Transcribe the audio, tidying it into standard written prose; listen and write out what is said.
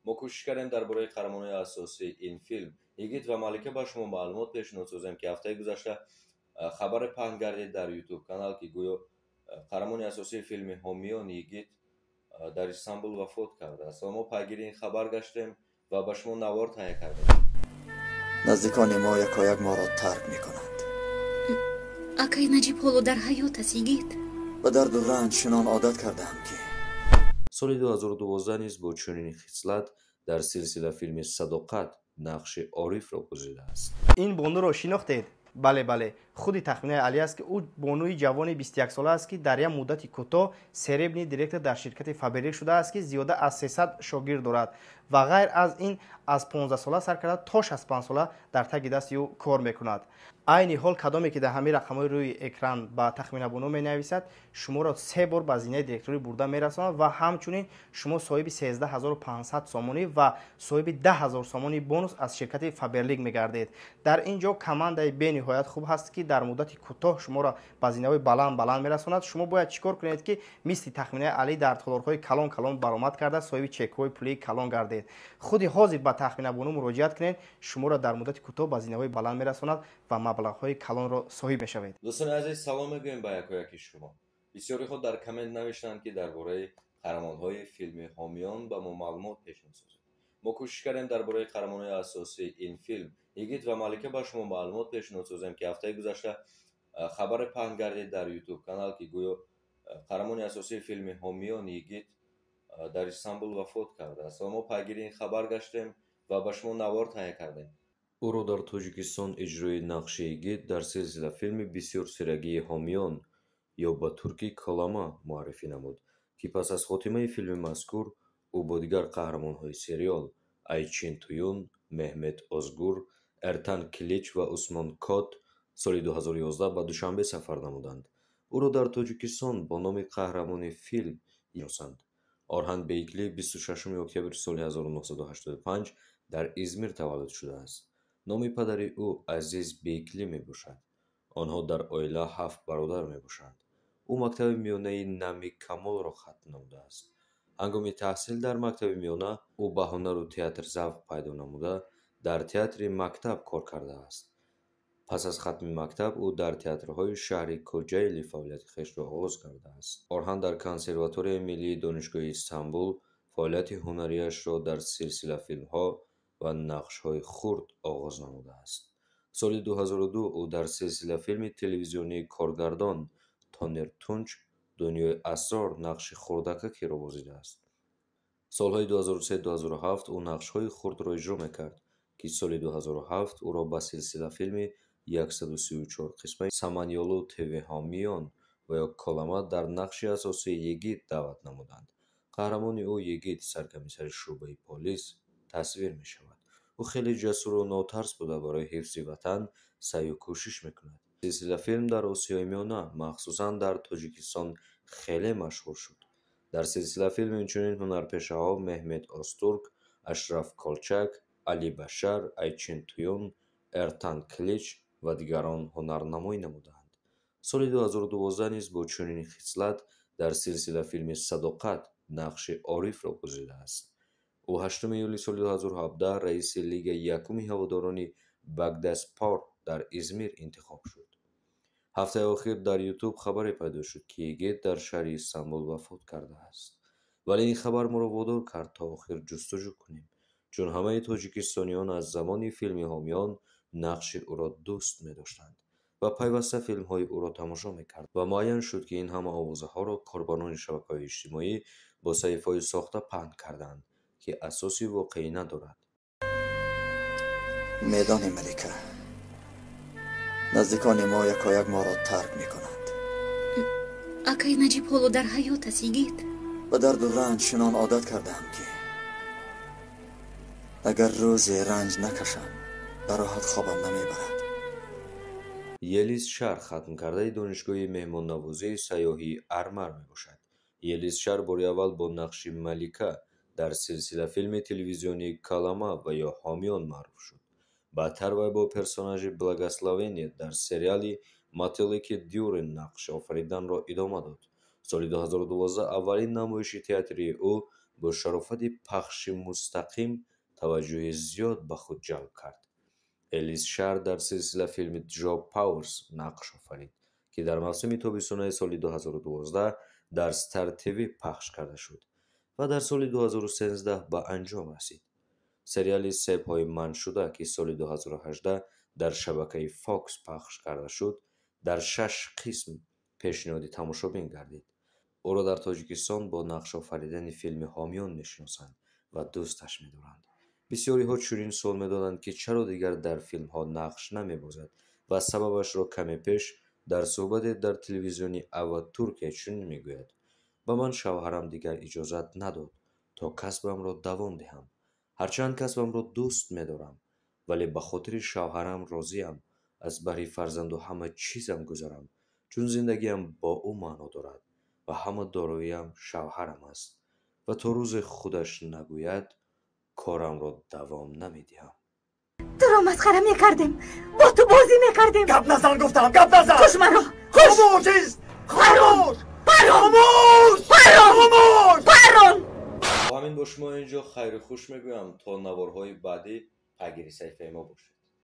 мо кӯшиш кардем дар бораи қаҳрамонои асосии ин филм Йигит ва Малика ба шумо маълумот пешниҳод созем, ки ҳафтаи гузашта хабаре паҳн гардид дар YouTube канал, ки гӯё қаҳрамони асосии филми Ҳомиён Йигит дар Истанбул вафот кардааст. ва мо пайгири ин хабар гаштем ва ба шумо навор таҳия кардем. наздикони мо якояк моро тарк мекунанд. акаи Наҷиб ҳоло дар ҳаёт аст Йигит? ба дарду ранҷ чунон одат кардаам ки соли 2012 низ бо чунин хислат дар силсила филми Садоқат нақши Орифро гузидааст. ин бонуро шинохтед? бале худи тахминаи Али аст ки ӯ бонуи ҷавони 21 сола аст ки дар як муддати кӯтоҳ серебни директор дар ширкати Фаберик шудааст ки зиёда аз 300 шогирд дорад ва ғайр аз ин аз 15 сола сар карда то 65 сола дар таги дасти ӯ кор мекунад. айни ҳол кадоме ки дар ҳамин рақамҳои рӯи экран ба тахминабоно менависад шуморо 3 бор ба зинаи директорӣ бурда мерасонад ва ҳамчунин шумо соҳиби 13500 сомонӣ ва соҳиби 10000 сомони бонус аз ширкати Фаберлик мегардед. дар ин ҷо командаи бениҳоят хуб ҳаст ки дар муддати кӯтоҳ шуморо ба зинаҳои баланд мерасонад. шумо бояд чӣ кор кунед ки мисли тахминаи Али дар толорҳои калон баромад карда соҳиби чекҳои пулии калон гардед. худи ҳозир ба тахминабоно муроҷиат кунед, шуморо дар муддати кӯтоҳ ба зинаҳои баланд мерасонад ва маблағҳои калонро соҳиб мешавед. дӯстони азиз, салом мегӯем ба якояки шумо. бисёри худ дар коммент навиштанд ки дар бораи қаҳрамонҳои филми Ҳомиён ба мо маълумот пешниҳод созем. мо кӯшиш кардем дар бораи қаҳрамонои асосии ин филм Йигит ва Малика ба шумо маълумот пешниҳод созем, ки ҳафтаи гузашта хабаре паҳн гардид дар YouTube канал, ки гӯё қаҳрамони асосии филми Ҳомиён Йигит дар Истанбул вафот кардааст. ва мо пайгири ин хабар гаштем ва ба шумо навор таҳия кардем. ӯро дар Тоҷикистон иҷрои нақши Йигит дар силсила филми бисёрсирагии Ҳомиён ё ба туркӣ Колама муаррифӣ намуд, ки пас аз хотимаи филми мазкур ӯ бо дигар қаҳрамонҳои сериол Айчин Туюн, Меҳмед Озгур, Эртан Килич ва Усмон Кот соли 2011 ба Душанбе сафар намуданд. ӯро дар Тоҷикистон бо номи қаҳрамони филм шиносанд. Орҳан Бейкли 26 октябри соли 1985 дар Измир таваллуд шудааст. номи падари ӯ Азиз Бейкли мебошад. онҳо дар оила 7 бародар мебошанд. ӯ мактаби миёнаи Нами Камолро хатм намудааст. ҳангоми таҳсил дар мактаби миёна ӯ ба ҳунару театр завқ пайдо намуда дар театри мактаб кор кардааст. пас аз хатми мактаб ӯ дар театрҳои шаҳри Кӯҷайли фаъолияти хешро оғоз кардааст. Орҳан дар Консерваторияи Миллии Донишгоҳи Истанбул фаъолияти ҳунариашро дар силсила филмҳо ва нақшҳои хурд оғоз намудааст. соли 2002 ӯ дар силсила филми телевизионии Коргардон Тонер Тунҷ Дунёи асрор нақши хурдакакиро бозидааст. солҳои 2003-2007 ӯ нақшҳои хурдро иҷро мекард, ки соли 2007 ӯро ба силсила филми 134 қисмаи Саманёлу Теви Ҳомиён ва ё Колама дар нақши асосии Йигит даъват намуданд. қаҳрамони ӯ Йигит саркамисари шӯъбаи полис тасвир мешавад. ӯ хеле ҷасуру нотарс буда барои ҳифзи ватан саъю кӯшиш мекунад. силсила филм дар Осиёи Миёна, махсусан дар Тоҷикистон хеле машҳур шуд. дар силсила филм инчунин ҳунарпешаҳо Меҳмед Озтурк, Ашраф Колчак, Али Башар, Айчин Туюн, Эртан Килич ва дигарон ҳунарнамоӣ намуданд. соли 2012 низ бо чунин хислат дар силсила филми Садоқат нақши Орифро гузидааст. ӯ 8 июли соли 2017 раиси Лигаи Якуми ҳаводорони Багдаспор дар Измир интихоб шуд. ҳафтаи охир дар YouTube хабаре пайдо шуд, ки Йигит дар шаҳри Истанбул вафот кардааст. вале ин хабар моро водор кард то охир ҷустуҷӯ кунем, чун ҳамаи тоҷикистониён аз замони филми Ҳомиён нақши ӯро дӯст медоштанд ва пайваста филмҳои ӯро тамошо мекард ва муайян шуд, ки ин ҳама овозаҳоро корбонони шабакаҳои иҷтимоӣ бо саҳифаҳои сохта паҳн карданд, ки асоси воқеӣ надорад. медони Малика, наздикони мо якояк моро тарк мекунанд. акаи Наҷиб ҳоло дар ҳаёт аст Йигит? ба дарду ранҷ чунон одат кардаам ки агар рӯзе ранҷ накашам ба роҳат хобам намебарад. Елис Шар хатм кардаи донишгоҳи меҳмоннавозии сайёҳии Армар мебошад. Елис Шар бори аввал бо нақши Малика дар силсила филми телевизионии Калама ва ё Ҳомиён маъруф шуд. баъдтар вай бо персонажи Благословение дар сериали Мателики Дюрин нақш офариданро идома дод. соли 2012 аввалин намоиши театрии ӯ با شرافت پخش مستقیم توجه زیاد به خود جلب کرد. الیس شر در سلسله فیلم جو پاورز نقش آفرید که در موسم تابستانه سال 2012 در ستار تیوی پخش کرده شد و در سال 2013 به انجام رسید. سریال سپ‌های منع شده که سال 2018 در شبکه فاکس پخش کرده شد در 6 قسم پیشنهاد تماشابین گردید. او را در تاجیکستان با نقش آفریدن فیلم حامیان میشناسند و دوستش می‌دارند. بسیاری ها چنین سوال می‌دارند که چرا دیگر در فیلم ها نقش نمی‌بازد و سببش را کمی پیش در صحبت در تلویزیونی اوا ترکیه چنین میگوید: با من شوهرم دیگر اجازت نداد تا کسبم را دوام دهم. هرچند کسبم را دوست می‌دارم ولی به خاطر شوهرم راضیم از بری فرزند و همه چیزم گذارم، چون زندگیم با او معنا دارد و همه داراییم شوهرم است و تا روز خودش نگوید کارم را دوام نمیدهم. تو را مسخره میکردیم، با تو بازی میکردیم. گپ نزن گفتم، گپ نزن. کش مرا، کش. خاموش است. خاموش. خاموش. پرون. با همین با شما اینجا خیر خوش میگویم تا نوارهای بعدی پیگیری صحیفه ما باشید.